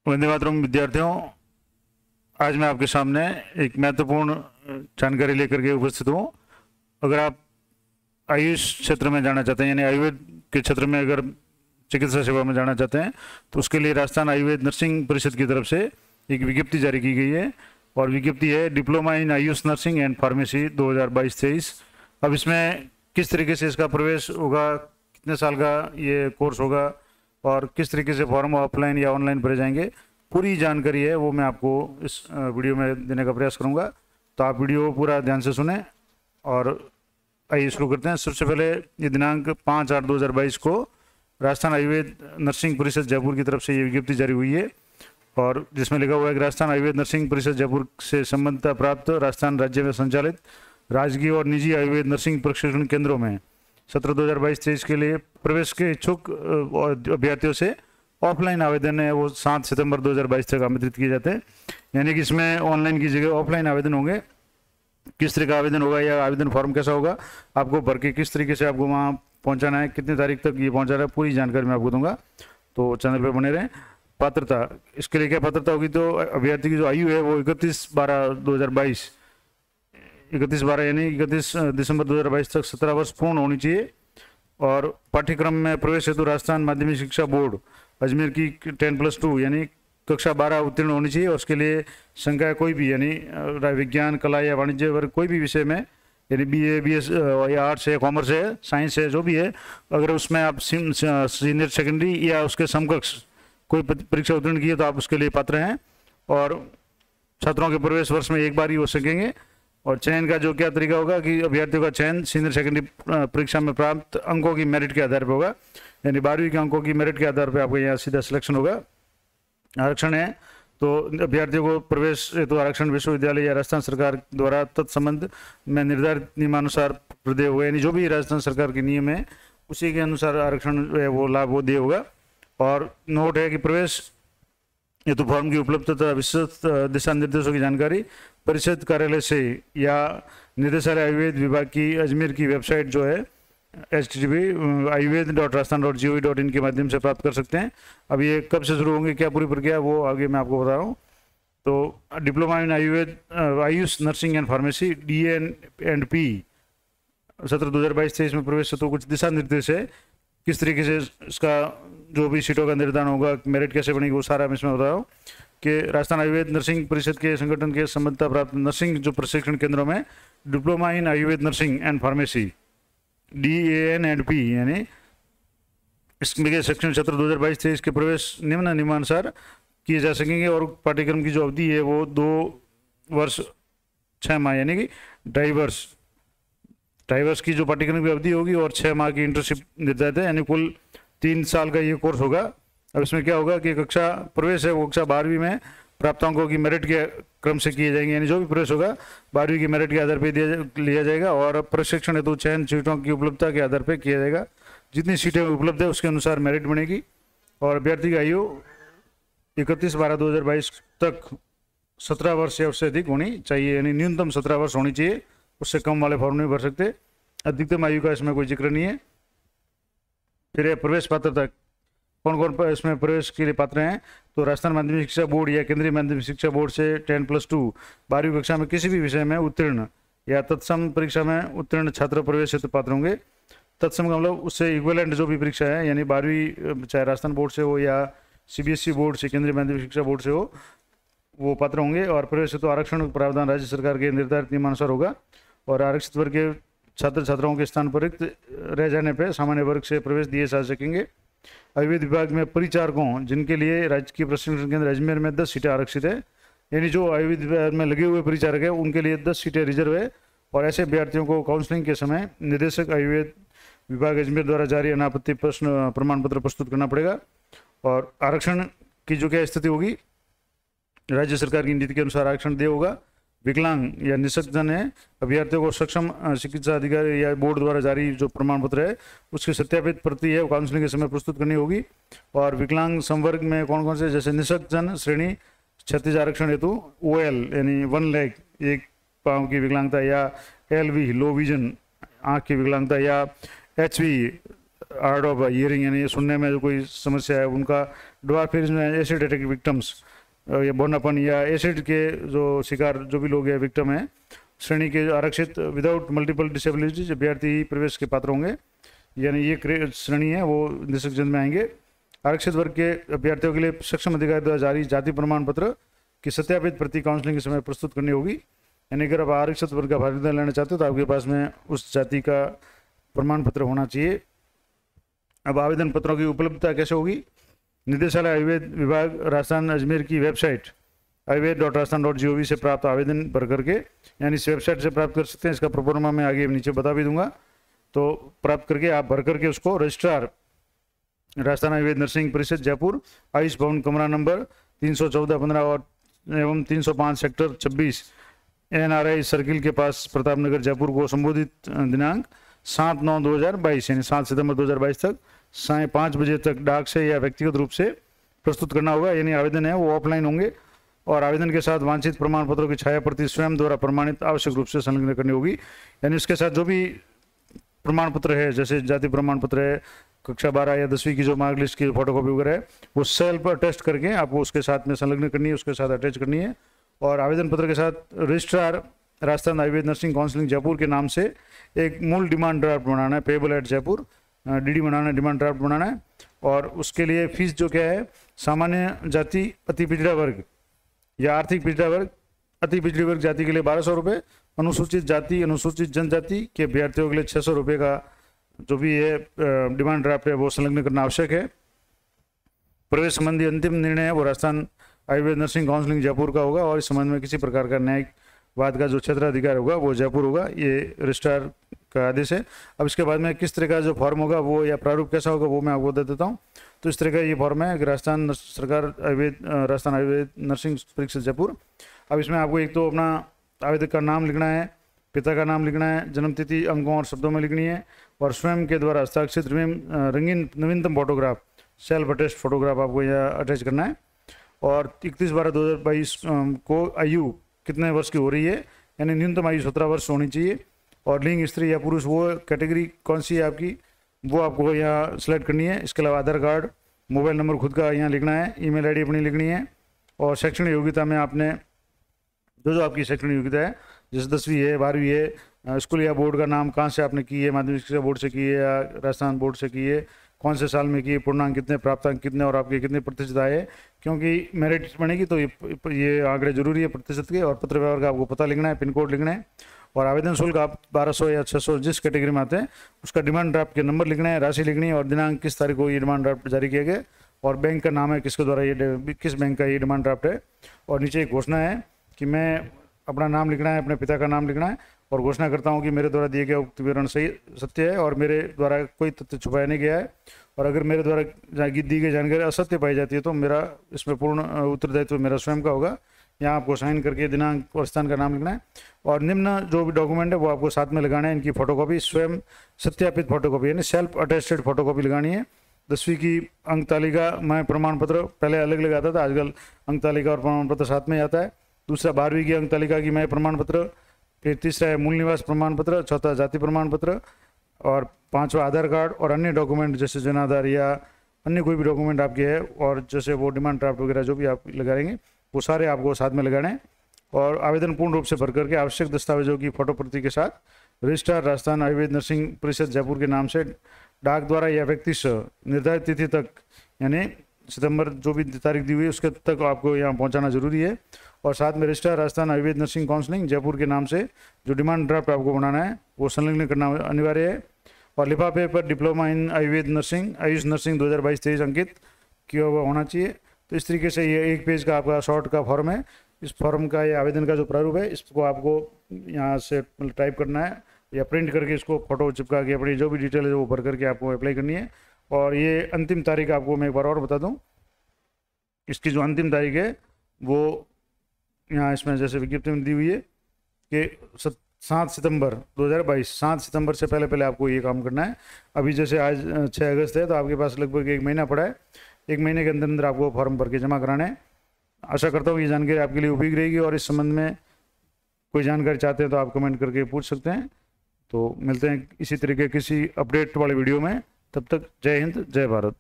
वंदे मातरम विद्यार्थियों, आज मैं आपके सामने एक महत्वपूर्ण जानकारी लेकर के उपस्थित हूँ। अगर आप आयुष क्षेत्र में जाना चाहते हैं, यानी आयुर्वेद के क्षेत्र में अगर चिकित्सा सेवा में जाना चाहते हैं, तो उसके लिए राजस्थान आयुर्वेद नर्सिंग परिषद की तरफ से एक विज्ञप्ति जारी की गई है। और विज्ञप्ति है diploma in Ayush nursing and pharmacy 2022-23। अब इसमें किस तरीके से इसका प्रवेश होगा, कितने साल का ये कोर्स होगा और किस तरीके से फॉर्म ऑफलाइन या ऑनलाइन भरे जाएंगे, पूरी जानकारी है वो मैं आपको इस वीडियो में देने का प्रयास करूंगा। तो आप वीडियो पूरा ध्यान से सुने और आइए शुरू करते हैं। सबसे पहले ये दिनांक 5/8/2022 को राजस्थान आयुर्वेद नर्सिंग परिषद जयपुर की तरफ से ये विज्ञप्ति जारी हुई है, और जिसमें लिखा हुआ है कि राजस्थान आयुर्वेद नर्सिंग परिषद जयपुर से संबद्धता प्राप्त राजस्थान राज्य में संचालित राजकीय और निजी आयुर्वेद नर्सिंग प्रशिक्षण केंद्रों में सत्र 2022-23 के लिए प्रवेश के इच्छुक अभ्यर्थियों से ऑफलाइन आवेदन है वो 7 सितंबर 2022 तक आमंत्रित किए जाते हैं। यानी कि इसमें ऑनलाइन की जगह ऑफलाइन आवेदन होंगे। किस तरह का आवेदन होगा या आवेदन फॉर्म कैसा होगा, आपको भर के किस तरीके से आपको वहाँ पहुँचाना है, कितनी तारीख तक ये पहुँचाना है, पूरी जानकारी मैं आपको दूंगा। तो चैनल पर बने रहें। पात्रता, इसके लिए क्या पात्रता होगी, तो अभ्यर्थी की जो आयु है वो 31/12/2022 31/12 यानी 31 दिसंबर 2022 तक 17 वर्ष पूर्ण होनी चाहिए। और पाठ्यक्रम में प्रवेश हेतु राजस्थान माध्यमिक शिक्षा बोर्ड अजमेर की 10+2 यानी कक्षा 12 उत्तीर्ण होनी चाहिए। और उसके लिए संकाय कोई भी, यानी विज्ञान, कला या वाणिज्य वर्ग कोई भी विषय में, यानी BA, BS या आर्ट्स है, कॉमर्स है, साइंस है, जो भी है, अगर उसमें आप सीनियर सेकेंडरी या उसके समकक्ष कोई परीक्षा उत्तीर्ण की है तो आप उसके लिए पात्र हैं। और छात्रों के प्रवेश वर्ष में एक बार ही हो सकेंगे। और चयन का जो क्या तरीका होगा कि अभ्यर्थियों का चयन सीनियर सेकेंडरी परीक्षा में प्राप्त अंकों की मेरिट के आधार पर होगा, यानी 12वीं के अंकों की मेरिट के आधार पर आपको यहाँ सीधा सिलेक्शन होगा। आरक्षण है तो अभ्यर्थियों को प्रवेश हेतु आरक्षण विश्वविद्यालय या राजस्थान सरकार द्वारा तत्संबंध में निर्धारित नियमानुसार प्रदेय होगा, यानी जो भी राजस्थान सरकार के नियम है उसी के अनुसार आरक्षण वो लाभ वो दिया होगा। और नोट है कि प्रवेश हेतु फॉर्म की उपलब्धता विस्तृत दिशा निर्देशों की जानकारी परिषद कार्यालय से या निदेशालय आयुर्वेद विभाग की अजमेर की वेबसाइट जो है http://ayurved.rajasthan.gov.in के माध्यम से प्राप्त कर सकते हैं। अब ये कब से शुरू होंगे, क्या पूरी प्रक्रिया, वो आगे मैं आपको बता रहा हूँ। तो diploma in Ayurveda Ayush nursing and pharmacy DA&P सत्र 2022-23 में प्रवेश हेतु कुछ दिशा निर्देश है, किस तरीके से इसका जो भी सीटों का निर्धारण होगा, मेरिट कैसे बनेगी, वो सारा मैं इसमें बता रहा हूँ। कि राजस्थान आयुर्वेद नर्सिंग परिषद के संगठन के संबद्धता प्राप्त नर्सिंग जो प्रशिक्षण केंद्रों में diploma in Ayurveda nursing and pharmacy DA&P यानी इसमें सेक्शन सत्र 2022-23 के प्रवेश निम्न नियमानुसार किए जा सकेंगे। और पाठ्यक्रम की जो अवधि है वो 2 वर्ष 6 माह यानी कि 2.5 वर्ष की जो पाठ्यक्रम की अवधि होगी और 6 माह की इंटर्नशिप निर्धारित है, यानी कुल 3 साल का ये कोर्स होगा। अब इसमें क्या होगा कि कक्षा प्रवेश है वो कक्षा 12वीं में प्राप्त अंकों की मेरिट के क्रम से किए जाएंगे, यानी जो भी प्रवेश होगा 12वीं की मेरिट के आधार पर लिया जाएगा। और प्रशिक्षण हेतु चयन सीटों की उपलब्धता के आधार पर किया जाएगा, जितनी सीटें उपलब्ध है उसके अनुसार मेरिट बनेगी। और अभ्यर्थी की आयु 31/12/2022 तक 17 वर्ष या उससे अधिक होनी चाहिए, यानी न्यूनतम 17 वर्ष होनी चाहिए, उससे कम वाले फॉर्म नहीं भर सकते। अधिकतम आयु का इसमें कोई जिक्र नहीं है। फिर प्रवेश पात्रता, कौन कौन इसमें प्रवेश के लिए पात्र हैं, तो राजस्थान माध्यमिक शिक्षा बोर्ड या केंद्रीय माध्यमिक शिक्षा बोर्ड से 10+2 12वीं कक्षा में किसी भी विषय में उत्तीर्ण या तत्सम परीक्षा में उत्तीर्ण छात्र प्रवेश हेतु पात्र होंगे। तत्सम का मतलब उससे इक्विवेलेंट जो भी परीक्षा है, यानी 12वीं चाहे राजस्थान बोर्ड से हो या CBSE बोर्ड से, केंद्रीय माध्यमिक शिक्षा बोर्ड से हो, वो पात्र होंगे। और प्रवेश हेतु आरक्षण प्रावधान राज्य सरकार के निर्धारित नियमानुसार होगा। और आरक्षित वर्ग के छात्र छात्राओं के स्थान पर रिक्त रह जाने पर सामान्य वर्ग से प्रवेश दिए जा सकेंगे। आयुर्वेद विभाग में परिचारकों जिनके लिए राजकीय प्रशिक्षण केंद्र अजमेर में 10 सीटें आरक्षित है, यानी जो आयुर्वेद विभाग में लगे हुए परिचारक हैं उनके लिए 10 सीटें रिजर्व है। और ऐसे अभ्यर्थियों को काउंसलिंग के समय निदेशक आयुर्वेद विभाग अजमेर द्वारा जारी अनापत्ति प्रमाण पत्र प्रस्तुत करना पड़ेगा। और आरक्षण की जो क्या स्थिति होगी, राज्य सरकार की नीति के अनुसार आरक्षण दिया होगा। विकलांग या निःशक्तजन है अभ्यर्थियों को सक्षम चिकित्सा अधिकारी या बोर्ड द्वारा जारी जो प्रमाण पत्र है उसकी सत्यापित प्रति है काउंसलिंग के समय प्रस्तुत करनी होगी। और विकलांग संवर्ग में कौन कौन से, जैसे निःशक्तजन श्रेणी 36 आरक्षण हेतु OL यानी 1 लेग 1 पाँव की विकलांगता, या LV लो विजन आँख की विकलांगता, या HV हार्ड ऑफ हियरिंग यानी सुनने में जो कोई समस्या है उनका, ड्वार्फिज्म में एसिड अटैक विक्टिम्स या बोनापन या एसिड के जो शिकार जो भी लोग हैं विक्टिम हैं, श्रेणी के आरक्षित विदाउट मल्टीपल डिसेबिलिटीज अभ्यर्थी प्रवेश के पात्र होंगे, यानी ये श्रेणी है वो निःशुल्क जन में आएंगे। आरक्षित वर्ग के अभ्यर्थियों के लिए सक्षम अधिकारी द्वारा जारी जाति प्रमाण पत्र की सत्यापित प्रति काउंसलिंग के समय प्रस्तुत करनी होगी। यानी अगर आप आरक्षित वर्ग का भागीदार लेना चाहते हो तो आपके पास में उस जाति का प्रमाण पत्र होना चाहिए। अब आवेदन पत्रों की उपलब्धता कैसे होगी? निदेशालय आयुर्वेद विभाग राजस्थान अजमेर की वेबसाइट ayurved.rajasthan.gov से प्राप्त आवेदन भर करके, यानी इस वेबसाइट से प्राप्त कर सकते हैं। इसका प्रोफार्मा मैं आगे नीचे बता भी दूंगा। तो प्राप्त करके आप भर करके उसको रजिस्ट्रार राजस्थान आयुर्वेद नर्सिंग परिषद जयपुर, आयुष भवन कमरा नंबर 314-15 और एवं 305 सेक्टर 26 NRI सर्किल के पास प्रतापनगर जयपुर को संबोधित दिनांक 7/9/2022 यानी 7 सितंबर 2022 तक साय 5 बजे तक डाक से या व्यक्तिगत रूप से प्रस्तुत करना होगा। यानी आवेदन है वो ऑफलाइन होंगे और आवेदन के साथ वांछित प्रमाण पत्रों की छाया प्रति स्वयं द्वारा प्रमाणित आवश्यक रूप से संलग्न करनी होगी। यानी उसके साथ जो भी प्रमाण पत्र है, जैसे जाति प्रमाण पत्र है, कक्षा 12 या 10वीं की जो मार्कलिस्ट की फोटोकॉपी वगैरह है, वो सेल्फ अटेस्ट करके आपको उसके साथ में संलग्न करनी है, उसके साथ अटैच करनी है। और आवेदन पत्र के साथ registrar Rajasthan Ayurveda nursing counselling Jaipur के नाम से एक मूल डिमांड ड्राफ्ट बनाना है, पेबल एट जयपुर DD बनाना है, डिमांड ड्राफ्ट बनाना है। और उसके लिए फीस जो क्या है, सामान्य जाति अति पिछड़ा वर्ग या आर्थिक पिछड़ा वर्ग अति पिछड़ी वर्ग जाति के लिए 1200 रुपये, अनुसूचित जाति अनुसूचित जनजाति के अभ्यर्थियों के लिए 600 रुपये का जो भी है डिमांड ड्राफ्ट है वो संलग्न करना आवश्यक है। प्रवेश संबंधी अंतिम निर्णय है वो राजस्थान आयुर्वेद नर्सिंग काउंसलिंग जयपुर का होगा और इस संबंध में किसी प्रकार का न्यायिक वाद का जो क्षेत्राधिकार होगा वो जयपुर होगा। ये रजिस्ट्रार का आदेश है। अब इसके बाद में किस तरह का जो फॉर्म होगा वो या प्रारूप कैसा होगा वो मैं आपको बता देता हूँ। तो इस तरह का ये फॉर्म है राजस्थान आयुर्वेद नर्सिंग परिषद जयपुर। अब इसमें आपको एक तो अपना आवेदक का नाम लिखना है, पिता का नाम लिखना है, जन्मतिथि अंकों और शब्दों में लिखनी है और स्वयं के द्वारा हस्ताक्षरित रंगीन नवीनतम फोटोग्राफ सेल्फ अटेस्ट फोटोग्राफ आपको यहाँ अटैच करना है। और 31/12/2022 को आयु कितने वर्ष की हो रही है, यानी न्यूनतम आयु 17 वर्ष होनी चाहिए। और लिंग स्त्री या पुरुष वो कैटेगरी कौन सी है आपकी वो आपको यहाँ सेलेक्ट करनी है। इसके अलावा आधार कार्ड, मोबाइल नंबर खुद का यहाँ लिखना है, ईमेल आईडी अपनी लिखनी है। और शैक्षणिक योग्यता में आपने जो आपकी शैक्षणिक योग्यता है, जैसे 10वीं है, 12वीं है, स्कूल या बोर्ड का नाम कहाँ से आपने की है, माध्यमिक शिक्षा बोर्ड से की है या राजस्थान बोर्ड से की है, कौन से साल में की है, पूर्णांक कितने, प्राप्तांक कितने और आपके कितने प्रतिशत आए हैं। क्योंकि मेरिट बनेगी तो ये आंकड़े जरूरी है प्रतिशत के। और पत्र व्यवहार का आपको पता लिखना है, पिन कोड लिखना है। और आवेदन शुल्क आप 1200 या 600 जिस कैटेगरी में आते हैं उसका डिमांड ड्राफ्ट के नंबर लिखना है, राशि लिखनी है और दिनांक किस तारीख को ये डिमांड ड्राफ्ट जारी किया गया और बैंक का नाम है किसके द्वारा ये किस बैंक का ये डिमांड ड्राफ्ट है। और नीचे एक घोषणा है कि मैं अपना नाम लिखना है, अपने पिता का नाम लिखना है और घोषणा करता हूं कि मेरे द्वारा दिए गए उक्त विवरण सही सत्य है और मेरे द्वारा कोई तथ्य छुपाया नहीं गया है। और अगर मेरे द्वारा दी गई जानकारी असत्य पाई जाती है तो मेरा इसमें पूर्ण उत्तरदायित्व मेरा स्वयं का होगा। यहाँ आपको साइन करके दिनांक और स्थान का नाम लिखना है। और निम्न जो भी डॉक्यूमेंट है वो आपको साथ में लगाना है। इनकी फोटोकॉपी स्वयं सत्यापित फोटोकॉपी यानी सेल्फ अटेस्टेड फोटोकॉपी लगानी है। 10वीं की अंक तालिका में प्रमाण पत्र पहले अलग अलग आता था, आजकल अंक तालिका और प्रमाण पत्र साथ में आता है। दूसरा 12वीं की अंक तालिका की मैं प्रमाण पत्र, फिर तीसरा है मूल निवास प्रमाण पत्र, चौथा जाति प्रमाण पत्र और 5वां आधार कार्ड और अन्य डॉक्यूमेंट जैसे जनाधार या अन्य कोई भी डॉक्यूमेंट आपके है और जैसे वो डिमांड ड्राफ्ट वगैरह जो भी आप लगाएंगे वो सारे आपको साथ में लगाने हैं। और आवेदन पूर्ण रूप से भर करके आवश्यक दस्तावेजों की फोटो प्रति के साथ रजिस्ट्रार राजस्थान आयुर्वेद नर्सिंग परिषद जयपुर के नाम से डाक द्वारा या व्यक्ति से निर्धारित तिथि तक यानी सितंबर जो भी तारीख दी हुई है उसके तक आपको यहाँ पहुँचाना जरूरी है। और साथ में registrar Rajasthan Ayurveda nursing counselling Jaipur के नाम से जो डिमांड ड्राफ्ट आपको बनाना है वो संलग्न करना अनिवार्य है। और लिफाफे पर diploma in Ayurveda nursing Ayush nursing 2022-23 अंकित किया हुआ होना चाहिए। तो इस तरीके से ये एक पेज का आपका शॉर्ट का फॉर्म है। इस फॉर्म का ये आवेदन का जो प्रारूप है इसको आपको यहाँ से टाइप करना है या प्रिंट करके इसको फोटो चिपका के अपनी जो भी डिटेल है वो भर करके आपको अप्लाई करनी है। और ये अंतिम तारीख आपको मैं एक बार और बता दूं, इसकी जो अंतिम तारीख है वो यहाँ इसमें जैसे विज्ञप्ति में दी हुई है कि 7 सितंबर 2022, 7 सितंबर से पहले पहले आपको ये काम करना है। अभी जैसे आज 6 अगस्त है तो आपके पास लगभग 1 महीना पड़ा है। 1 महीने के अंदर अंदर आपको फॉर्म भर के जमा कराना है। आशा करता हूँ ये जानकारी आपके लिए उपयोगी रहेगी और इस संबंध में कोई जानकारी चाहते हैं तो आप कमेंट करके पूछ सकते हैं। तो मिलते हैं इसी तरीके किसी अपडेट वाले वीडियो में। तब तक जय हिंद, जय भारत।